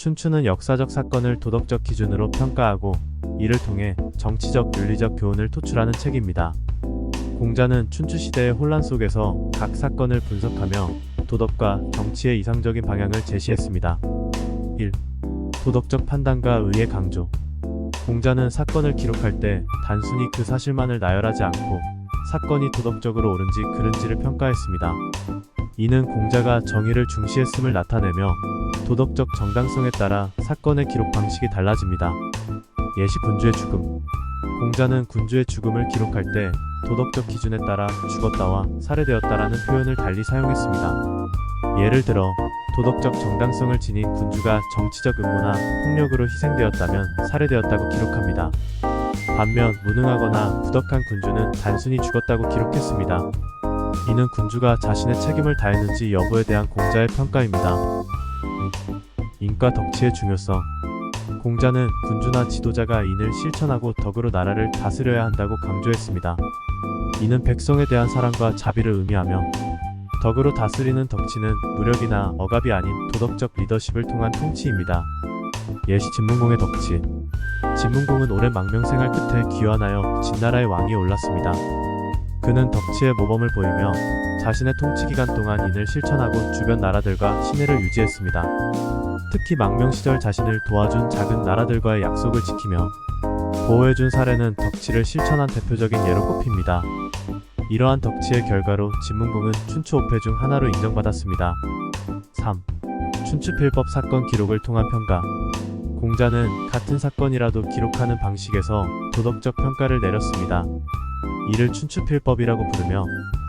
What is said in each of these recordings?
춘추는 역사적 사건을 도덕적 기준으로 평가하고 이를 통해 정치적 윤리적 교훈을 토출하는 책입니다. 공자는 춘추시대의 혼란 속에서 각 사건을 분석하며 도덕과 정치의 이상적인 방향을 제시했습니다. 1. 도덕적 판단과 의의 강조. 공자는 사건을 기록할 때 단순히 그 사실만을 나열하지 않고 사건이 도덕적으로 옳은지 그른지를 평가했습니다. 이는 공자가 정의를 중시했음을 나타내며 도덕적 정당성에 따라 사건의 기록 방식이 달라집니다. 예시 군주의 죽음. 공자는 군주의 죽음을 기록할 때 도덕적 기준에 따라 죽었다와 살해되었다라는 표현을 달리 사용했습니다. 예를 들어 도덕적 정당성을 지닌 군주가 정치적 음모나 폭력으로 희생되었다면 살해되었다고 기록합니다. 반면 무능하거나 부덕한 군주는 단순히 죽었다고 기록했습니다. 이는 군주가 자신의 책임을 다했는지 여부에 대한 공자의 평가입니다. 인과 덕치의 중요성. 공자는 군주나 지도자가 인을 실천하고 덕으로 나라를 다스려야 한다고 강조했습니다. 이는 백성에 대한 사랑과 자비를 의미하며 덕으로 다스리는 덕치는 무력이나 억압이 아닌 도덕적 리더십을 통한 통치입니다. 예시 진문공의 덕치. 진문공은 오랜 망명생활 끝에 귀환하여 진나라의 왕위에 올랐습니다. 그는 덕치의 모범을 보이며 자신의 통치 기간 동안 인을 실천하고 주변 나라들과 신뢰를 유지했습니다. 특히 망명 시절 자신을 도와준 작은 나라들과의 약속을 지키며 보호해준 사례는 덕치를 실천한 대표적인 예로 꼽힙니다. 이러한 덕치의 결과로 진문공은 춘추 5패 중 하나로 인정받았습니다. 3. 춘추필법 사건 기록을 통한 평가. 공자는 같은 사건이라도 기록하는 방식에서 도덕적 평가를 내렸습니다. 이를 춘추필법이라고 부르며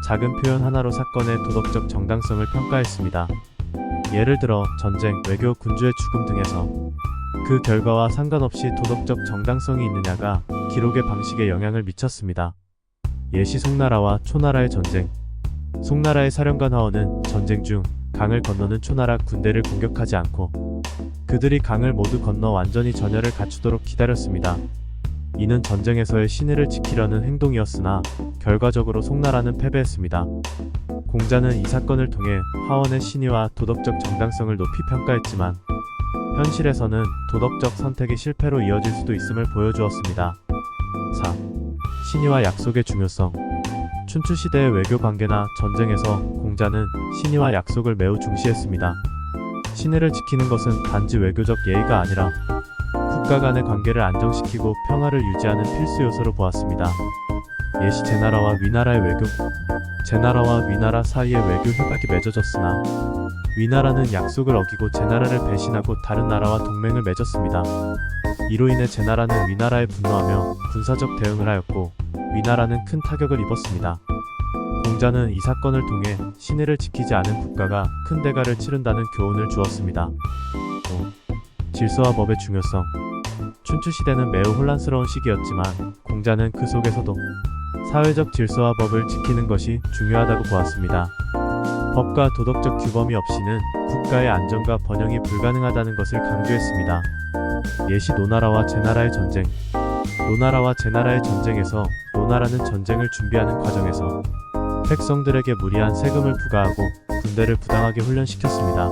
작은 표현 하나로 사건의 도덕적 정당성을 평가했습니다. 예를 들어 전쟁, 외교, 군주의 죽음 등에서 그 결과와 상관없이 도덕적 정당성이 있느냐가 기록의 방식에 영향을 미쳤습니다. 예시 송나라와 초나라의 전쟁. 송나라의 사령관 하원은 전쟁 중 강을 건너는 초나라 군대를 공격하지 않고 그들이 강을 모두 건너 완전히 전열을 갖추도록 기다렸습니다. 이는 전쟁에서의 신의를 지키려는 행동이었으나 결과적으로 송나라는 패배했습니다. 공자는 이 사건을 통해 하원의 신의와 도덕적 정당성을 높이 평가했지만 현실에서는 도덕적 선택이 실패로 이어질 수도 있음을 보여주었습니다. 4. 신의와 약속의 중요성. 춘추시대의 외교 관계나 전쟁에서 공자는 신의와 약속을 매우 중시했습니다. 신의를 지키는 것은 단지 외교적 예의가 아니라 국가 간의 관계를 안정시키고 평화를 유지하는 필수 요소로 보았습니다. 예시 제나라와 위나라의 외교. 제나라와 위나라 사이에 외교 협약이 맺어졌으나 위나라는 약속을 어기고 제나라를 배신하고 다른 나라와 동맹을 맺었습니다. 이로 인해 제나라는 위나라에 분노하며 군사적 대응을 하였고 위나라는 큰 타격을 입었습니다. 공자는 이 사건을 통해 신의를 지키지 않은 국가가 큰 대가를 치른다는 교훈을 주었습니다. 5. 질서와 법의 중요성. 춘추시대는 매우 혼란스러운 시기였지만 공자는 그 속에서도 사회적 질서와 법을 지키는 것이 중요하다고 보았습니다. 법과 도덕적 규범이 없이는 국가의 안정과 번영이 불가능하다는 것을 강조했습니다. 예시 노나라와 제나라의 전쟁. 노나라와 제나라의 전쟁에서 노나라는 전쟁을 준비하는 과정에서 백성들에게 무리한 세금을 부과하고 군대를 부당하게 훈련시켰습니다.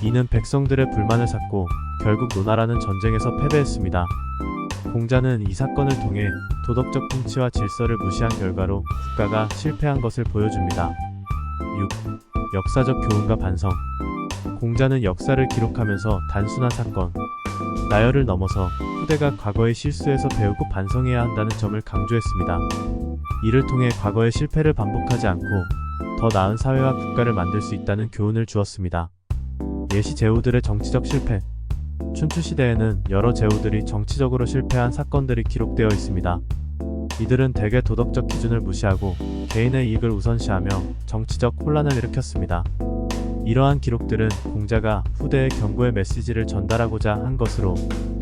이는 백성들의 불만을 샀고 결국 노나라는 전쟁에서 패배했습니다. 공자는 이 사건을 통해 도덕적 통치와 질서를 무시한 결과로 국가가 실패한 것을 보여줍니다. 6. 역사적 교훈과 반성. 공자는 역사를 기록하면서 단순한 사건, 나열을 넘어서 후대가 과거의 실수에서 배우고 반성해야 한다는 점을 강조했습니다. 이를 통해 과거의 실패를 반복하지 않고 더 나은 사회와 국가를 만들 수 있다는 교훈을 주었습니다. 예시 제후들의 정치적 실패. 춘추시대에는 여러 제후들이 정치적으로 실패한 사건들이 기록되어 있습니다. 이들은 대개 도덕적 기준을 무시하고 개인의 이익을 우선시하며 정치적 혼란을 일으켰습니다. 이러한 기록들은 공자가 후대에 경고의 메시지를 전달하고자 한 것으로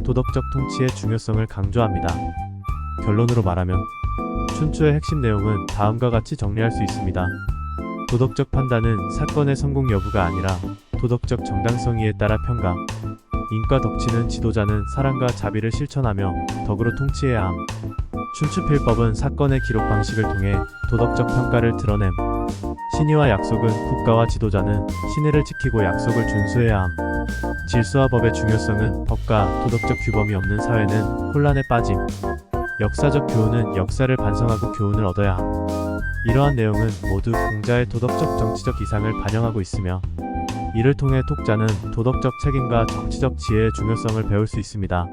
도덕적 통치의 중요성을 강조합니다. 결론으로 말하면 춘추의 핵심 내용은 다음과 같이 정리할 수 있습니다. 도덕적 판단은 사건의 성공 여부가 아니라 도덕적 정당성에 따라 평가. 인과 덕치는 지도자는 사랑과 자비를 실천하며 덕으로 통치해야 함. 춘추필법은 사건의 기록 방식을 통해 도덕적 평가를 드러냄. 신의와 약속은 국가와 지도자는 신의를 지키고 약속을 준수해야 함. 질서와 법의 중요성은 법과 도덕적 규범이 없는 사회는 혼란에 빠짐. 역사적 교훈은 역사를 반성하고 교훈을 얻어야 함. 이러한 내용은 모두 공자의 도덕적 정치적 이상을 반영하고 있으며 이를 통해 독자는 도덕적 책임과 정치적 지혜의 중요성을 배울 수 있습니다.